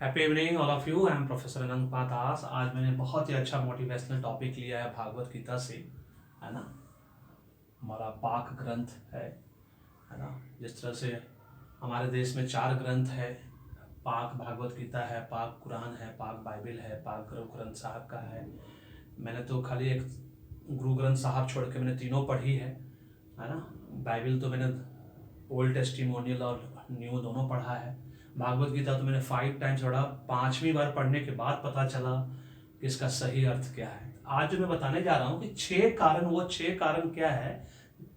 Happy evening all of you. I am professor Anant Patas. आज मैंने बहुत ही अच्छा मोटिवेशनल टॉपिक लिया है भागवत गीता से, है ना। हमारा पाक ग्रंथ है ना। जिस तरह से हमारे देश में 4 ग्रंथ है, पाक भागवत गीता है, पाक कुरान है, पाक बाइबल है, पाक गुरु ग्रंथ साहब का है। मैंने तो खाली एक गुरु ग्रंथ साहब छोड़ के मैंने तीनों पढ़ी है ना। बाइबल तो मैंने ओल्ड टेस्टिमोनियल और न्यू दोनों पढ़ा है। भागवत गीता तो मैंने 5 टाइम्स पढ़ा। 5वीं बार पढ़ने के बाद पता चला कि इसका सही अर्थ क्या है। आज जो मैं बताने जा रहा हूँ कि 6 कारण क्या है,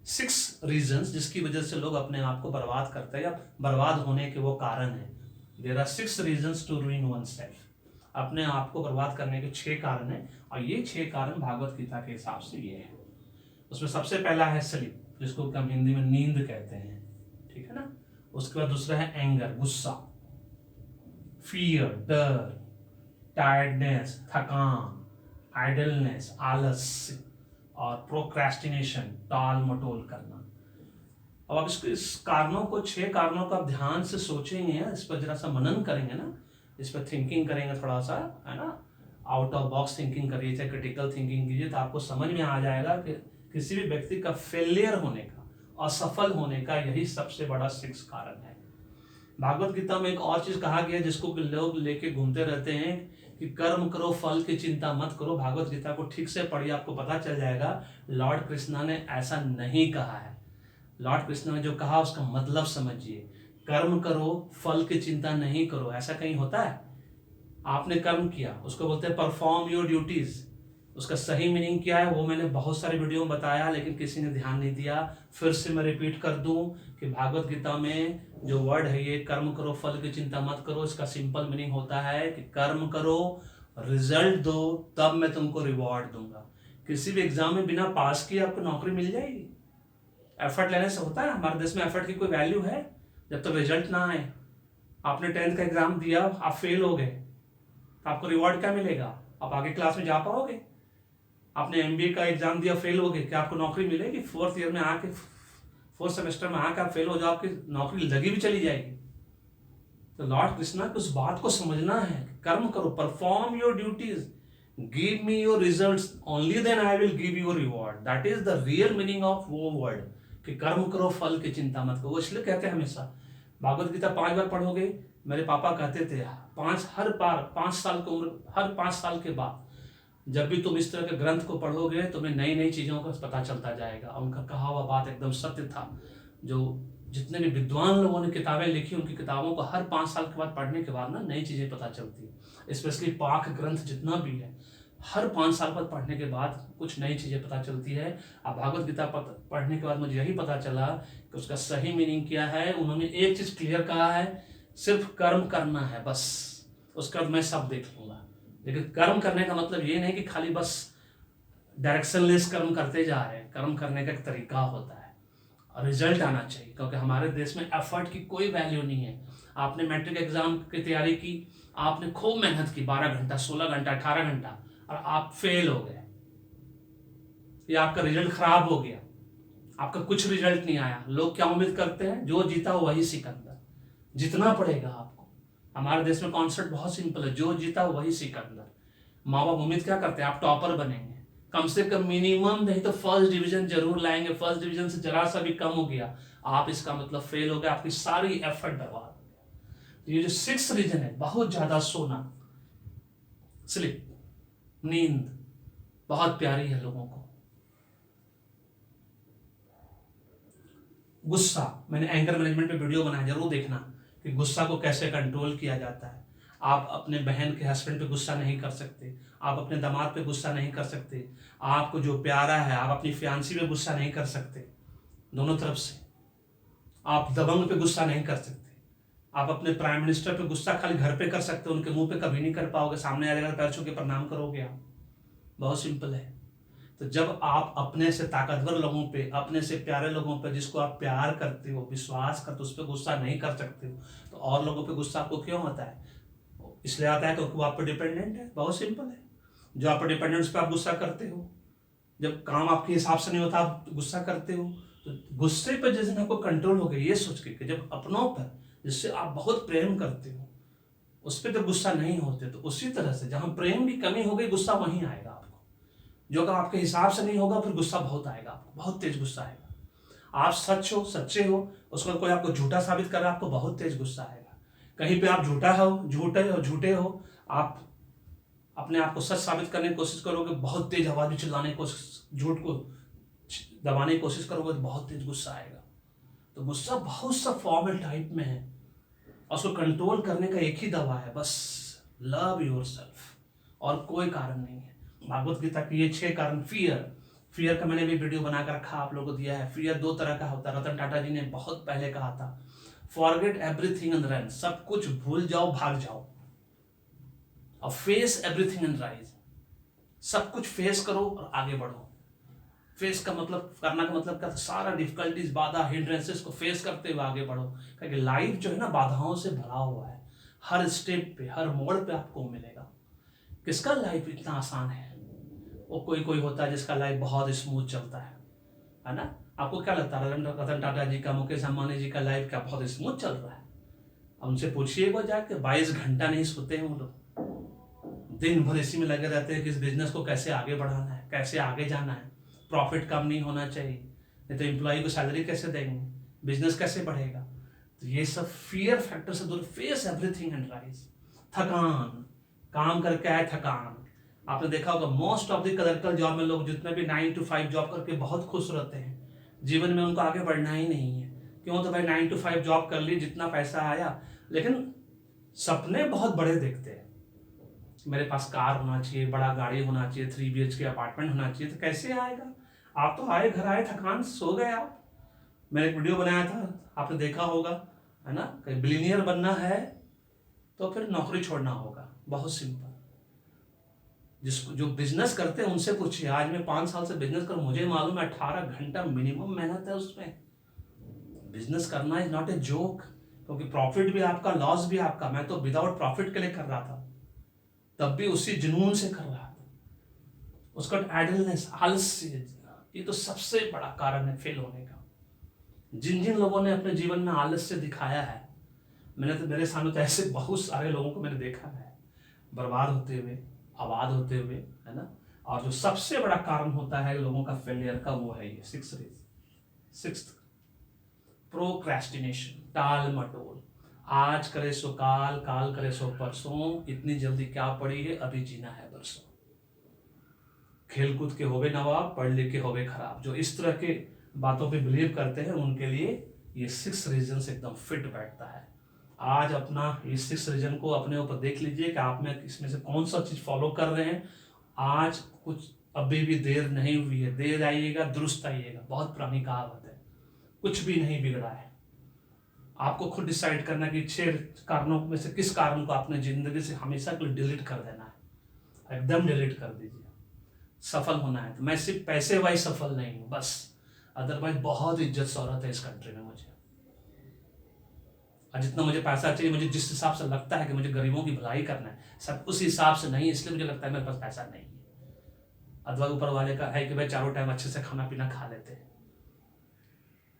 6 रीजंस जिसकी वजह से लोग अपने आप को बर्बाद करते हैं या बर्बाद होने के वो कारण है। There are 6 reasons to ruin oneself. अपने आप को बर्बाद करने के 6 कारण है, और ये 6 कारण भागवत गीता के हिसाब से ये है। उसमें सबसे पहला है स्लीप, जिसको हम हिंदी में नींद कहते हैं, ठीक है ना। उसके बाद दूसरा है एंगर, गुस्सा, फियर, डर, टायर्डनेस, थकान, आइडलनेस, आलस्य, और प्रोक्रेस्टिनेशन, टाल मटोल करना। अब आप इस कारणों को 6 कारणों का आप ध्यान से सोचेंगे, इस पर जरा सा मनन करेंगे ना, इस पर थिंकिंग करेंगे थोड़ा सा, है ना। आउट ऑफ बॉक्स थिंकिंग करिए, चाहे क्रिटिकल थिंकिंग कीजिए, तो आपको समझ में आ जाएगा कि किसी भी व्यक्ति का फेलियर होने का, असफल होने का यही सबसे बड़ा 6 कारण है। भागवत गीता में एक और चीज कहा गया जिसको लोग लेके घूमते रहते हैं कि कर्म करो, फल की चिंता मत करो। भागवत गीता को ठीक से पढ़िए, आपको पता चल जाएगा लॉर्ड कृष्णा ने ऐसा नहीं कहा है। लॉर्ड कृष्ण ने जो कहा उसका मतलब समझिए। कर्म करो, फल की चिंता नहीं करो, ऐसा कहीं होता है? आपने कर्म किया, उसको बोलते हैं परफॉर्म योर ड्यूटीज। उसका सही मीनिंग क्या है वो मैंने बहुत सारे वीडियो में बताया, लेकिन किसी ने ध्यान नहीं दिया। फिर से मैं रिपीट कर दूं कि भागवत गीता में जो वर्ड है ये कर्म करो, फल की चिंता मत करो, इसका सिंपल मीनिंग होता है कि कर्म करो, रिजल्ट दो, तब मैं तुमको रिवॉर्ड दूंगा। किसी भी एग्जाम में बिना पास किए आपको नौकरी मिल जाएगी? एफर्ट लेने से होता है? हमारे देश में एफर्ट की कोई वैल्यू है जब तक रिजल्ट ना आए? आपने 10th का एग्जाम दिया, आप फेल हो गए, तो आपको रिवॉर्ड क्या मिलेगा? आप आगे क्लास में जा पाओगे? आपने एमबीए का एग्जाम दिया, फेल हो गए, क्या आपको नौकरी मिलेगी? 4th ईयर में आके, 4th सेमेस्टर में आके आप फेल हो जाओ, आपकी नौकरी लगी भी चली जाएगी। तो लॉर्ड कृष्णा को उस बात को समझना है, कर्म करो, perform your duties, give me your results, only then I will give you reward. That is the real meaning of वो वर्ड कि कर्म करो, फल की चिंता मत करो। वो इसलिए कहते हैं हमेशा, भागवत गीता 5 बार पढ़ोगे। मेरे पापा कहते थे, हर बार 5 साल की उम्र, हर 5 साल के बाद जब भी तुम इस तरह के ग्रंथ को पढ़ोगे, तुम्हें नई नई चीजों का पता चलता जाएगा। उनका कहा हुआ बात एकदम सत्य था। जो जितने भी विद्वान लोगों ने किताबें लिखी, उनकी किताबों को हर 5 साल के बाद पढ़ने के बाद ना नई चीजें पता चलती है। स्पेशली पाक ग्रंथ जितना भी है, हर 5 साल बाद पढ़ने के बाद कुछ नई चीजें पता चलती है। अब भागवत गीता पढ़ने के बाद मुझे यही पता चला कि उसका सही मीनिंग क्या है। उन्होंने एक चीज क्लियर कहा है, सिर्फ कर्म करना है बस, उसका मैं सब देख लूंगा। लेकिन कर्म करने का मतलब ये नहीं कि खाली बस डायरेक्शनलेस कर्म करते जा रहे हैं। कर्म करने का एक तरीका होता है और रिजल्ट आना चाहिए, क्योंकि हमारे देश में एफर्ट की कोई वैल्यू नहीं है। आपने मैट्रिक एग्जाम की तैयारी की, आपने खूब मेहनत की, 12 घंटा, 16 घंटा, 18 घंटा, और आप फेल हो गए, या आपका रिजल्ट खराब हो गया, आपका कुछ रिजल्ट नहीं आया। लोग क्या उम्मीद करते हैं? जो जीता वही सिकंदर, जितना पड़ेगा आपको। हमारे देश में कॉन्सेप्ट बहुत सिंपल है, जो जीता वही सिकंदर। माँ बाप उम्मीद क्या करते हैं? आप टॉपर बनेंगे, कम से कम मिनिमम नहीं तो फर्स्ट डिवीजन जरूर लाएंगे। फर्स्ट डिवीजन से जरा सा भी कम हो गया, आप इसका मतलब फेल हो गए, आपकी सारी एफर्ट बर्बाद हो गया। तो ये जो 6 रीजन है, बहुत ज्यादा सोना, स्लिप, नींद बहुत प्यारी है लोगों को। गुस्सा, मैंने एंगर मैनेजमेंट पे वीडियो बनाया, जरूर देखना कि गुस्सा को कैसे कंट्रोल किया जाता है। आप अपने बहन के हस्बैंड पे गुस्सा नहीं कर सकते, आप अपने दामाद पे गुस्सा नहीं कर सकते, आपको जो प्यारा है आप अपनी फियांसी पे गुस्सा नहीं कर सकते, दोनों तरफ से। आप दबंग पे गुस्सा नहीं कर सकते, आप अपने प्राइम मिनिस्टर पे गुस्सा खाली घर पे कर सकते हो, उनके मुंह पे कभी नहीं कर पाओगे। सामने आ जाएगा, पैर छू के प्रणाम करोगे आप। बहुत सिंपल है। तो जब आप अपने से ताकतवर लोगों पे, अपने से प्यारे लोगों पे, जिसको आप प्यार करते हो, विश्वास करते हो, उस पर गुस्सा नहीं कर सकते हो, तो और लोगों पे गुस्सा आपको क्यों आता है? इसलिए आता है क्योंकि वो आप पर डिपेंडेंट है। बहुत सिंपल है। जो आप पर डिपेंडेंट, उस पर आप गुस्सा करते हो। जब काम आपके हिसाब से नहीं होता, आप गुस्सा करते हो। तो गुस्से पर जिस दिन आपको कंट्रोल हो गया, ये सोच के कि जब अपनों पर, जिससे आप बहुत प्रेम करते हो, उस पर तो गुस्सा नहीं होते। तो उसी तरह से जहां प्रेम की कमी हो गई, गुस्सा वहीं आएगा आपको। जो अगर आपके हिसाब से नहीं होगा, फिर गुस्सा बहुत आएगा आपको, बहुत तेज गुस्सा आएगा। आप सच हो, सच्चे हो, उसका कोई आपको झूठा साबित कर रहा है, आपको बहुत तेज गुस्सा आएगा। कहीं पे आप झूठे हो, आप अपने आप को सच साबित करने की कोशिश करोगे, बहुत तेज आवाज में चिल्लाने की कोशिश, झूठ को दबाने की कोशिश करोगे, तो बहुत तेज गुस्सा आएगा। तो गुस्सा बहुत सा फॉर्म एंड टाइप में है, और उसको कंट्रोल करने का एक ही दवा है, बस लव योरसेल्फ, और कोई कारण नहीं है। भागवत गीता के ये 6 कारण, फियर का मैंने भी वीडियो बनाकर रखा, आप लोगों को दिया है। फियर 2 तरह का होता है, रतन टाटा जी ने बहुत पहले कहा था, फॉरगेट एवरीथिंग एंड रन, सब कुछ भूल जाओ, भाग जाओ, और फेस एवरीथिंग एंड राइज, सब कुछ फेस करो और आगे बढ़ो। फेस का मतलब, करना का मतलब क्या, सारा डिफिकल्टीज, बाधा, हिंड्रेंसेस को फेस करते हुए आगे बढ़ो। क्योंकि लाइफ जो है ना, बाधाओं से भरा हुआ है, हर स्टेप पे, हर मोड़ पे आपको मिलेगा। किसका लाइफ इतना आसान है? वो कोई होता है जिसका लाइफ बहुत स्मूथ चलता है ना। आपको क्या लगता है रतन टाटा जी का, मुकेश अंबानी जी का लाइफ क्या बहुत स्मूथ चल रहा है? अब उनसे पूछिएगा जाके, 22 घंटा नहीं सोते हैं वो लोग, दिन भर इसी में लगे रहते हैं कि इस बिजनेस को कैसे आगे बढ़ाना है, कैसे आगे जाना है, प्रॉफिट कम नहीं होना चाहिए, नहीं तो एम्प्लॉय को सैलरी कैसे देंगे, बिजनेस कैसे बढ़ेगा। तो ये सब फियर फैक्टर से दूर, फेस एवरीथिंग एंड राइज। थकान, काम करके आए थकान, आपने देखा होगा most of the clerical job में लोग जितने भी 9 to 5 जॉब करके बहुत खुश रहते हैं, जीवन में उनको आगे बढ़ना ही नहीं है। क्यों? तो भाई 9 to 5 जॉब कर ली, जितना पैसा आया, लेकिन सपने बहुत बड़े देखते हैं। मेरे पास कार होना चाहिए, बड़ा गाड़ी होना चाहिए, 3 BHK अपार्टमेंट होना चाहिए। तो कैसे आएगा? आप तो आए, घर आए, थकान, सो गए आप। मैंने एक वीडियो बनाया था, आपने देखा होगा, है ना। कहीं बिलियनियर बनना है तो फिर नौकरी छोड़ना होगा, बहुत सिंपल। जिसको जो बिजनेस करते हैं उनसे पूछिए, आज मैं 5 साल से बिजनेस कर, मुझे मालूम है 18 घंटा मिनिमम मेहनत है उसमें। बिजनेस करना इज नॉट ए जोक, क्योंकि प्रॉफिट भी आपका, लॉस भी आपका। मैं तो विदाउट प्रॉफिट के लिए कर रहा था, तब भी उसी जुनून से कर रहा था। उसका आइडलनेस, आलस्य, ये तो सबसे बड़ा कारण है फेल होने का। जिन जिन लोगों ने अपने जीवन में आलस्य दिखाया है, मैंने तो, मेरे सामने तो ऐसे बहुत सारे लोगों को मैंने देखा है बर्बाद होते हुए, आबाद होते हुए, है ना। और जो सबसे बड़ा कारण होता है लोगों का फेलियर का, वो है ये 6th, प्रोक्रेस्टिनेशन, टाल मटोल। आज करे सो काल, काल करे सो परसों, इतनी जल्दी क्या पड़ी है, अभी जीना है बरसों। खेलकूद के होवे नवाब, पढ़ लिख के होवे खराब। जो इस तरह के बातों पे बिलीव करते हैं, उनके लिए ये 6 रीजन एकदम फिट बैठता है। आज अपना इस 6 रीजन को अपने ऊपर देख लीजिए कि आप में इसमें से कौन सा चीज फॉलो कर रहे हैं। आज कुछ अभी भी देर नहीं हुई है, देर आइएगा दुरुस्त आइएगा, बहुत पुरानी कहावत है। कुछ भी नहीं बिगड़ा है। आपको खुद डिसाइड करना कि 6 कारणों में से किस कारण को आपने जिंदगी से हमेशा के लिए डिलीट कर देना है, एकदम डिलीट कर दीजिए। सफल होना है तो मैं सिर्फ पैसे वाइज सफल नहीं हूं बस, अदरवाइज बहुत इज्जत शौहरत है इस कंट्री में मुझे। और जितना मुझे पैसा चाहिए, मुझे जिस हिसाब से लगता है कि मुझे गरीबों की भलाई करना है, सब उस हिसाब से नहीं, इसलिए मुझे लगता है मेरे पास पैसा नहीं है। अथवा ऊपर वाले का है कि भाई चारों टाइम अच्छे से खाना पीना खा लेते हैं,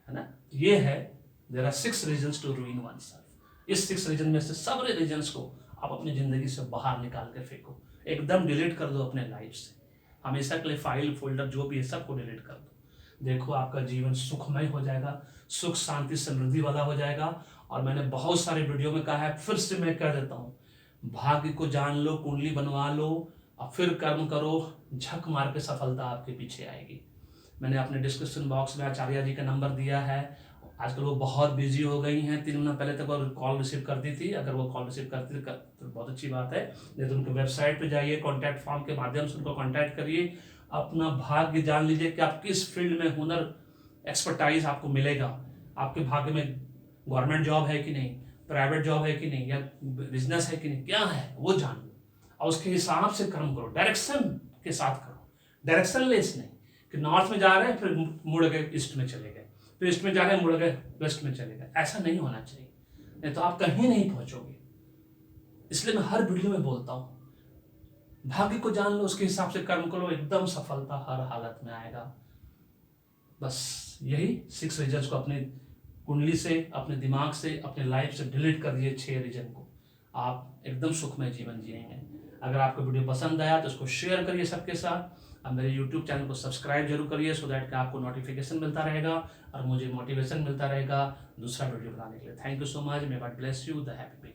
है ना। ये है, there are 6 reasons to ruin oneself. इस 6 रीजन में से सारे रीजंस को आप अपनी जिंदगी से बाहर निकाल के फेंको, एकदम डिलीट कर दो अपने लाइफ से, हमेशा के लिए फाइल फोल्डर जो भी है सबको डिलीट कर दो। देखो आपका जीवन सुखमय हो जाएगा, सुख शांति समृद्धि वाला हो जाएगा। और मैंने बहुत सारे वीडियो में कहा है, फिर से मैं कह देता हूँ, भाग्य को जान लो, कुंडली बनवा लो और फिर कर्म करो, झक मार के सफलता आपके पीछे आएगी। मैंने अपने डिस्क्रिप्शन बॉक्स में आचार्य जी का नंबर दिया है। आजकल वो बहुत बिजी हो गई हैं, 3 महीना पहले तक वो कॉल रिसीव करती थी, अगर वो कॉल रिसीव करती तो बहुत अच्छी बात है। नहीं तो उनके वेबसाइट पे जाइए, कॉन्टैक्ट फॉर्म के माध्यम से उनको कॉन्टैक्ट करिए, अपना भाग्य जान लीजिए कि आप किस फील्ड में हुनर, एक्सपर्टाइज आपको मिलेगा। आपके भाग्य में गवर्नमेंट जॉब है कि नहीं, प्राइवेट जॉब है कि नहीं, या बिजनेस है कि नहीं, क्या है वो जान लो और उसके हिसाब से कर्म करो, डायरेक्शन के साथ करो, डायरेक्शन लेस नहीं कि नॉर्थ में जा रहे हैं फिर मुड़ गए ईस्ट में चले गए, फिर ईस्ट में जा रहे हैं मुड़ गए वेस्ट में चले गए। ऐसा नहीं होना चाहिए, नहीं तो आप कहीं नहीं पहुंचोगे। इसलिए मैं हर वीडियो में बोलता हूं, भाग्य को जान लो, उसके हिसाब से कर्म करो, एकदम सफलता हर हालत में आएगा। बस यही 6 रीजन्स को अपने कुंडली से, अपने दिमाग से, अपने लाइफ से डिलीट कर दिए 6 रीजन को। आप एकदम सुखमय जीवन जिएंगे। अगर आपको वीडियो पसंद आया तो इसको शेयर करिए सबके साथ। अब मेरे यूट्यूब चैनल को सब्सक्राइब जरूर करिए, सो दैट कि आपको नोटिफिकेशन मिलता रहेगा और मुझे मोटिवेशन मिलता रहेगा दूसरा वीडियो बनाने के लिए। Thank you so much. May God bless you. The happy.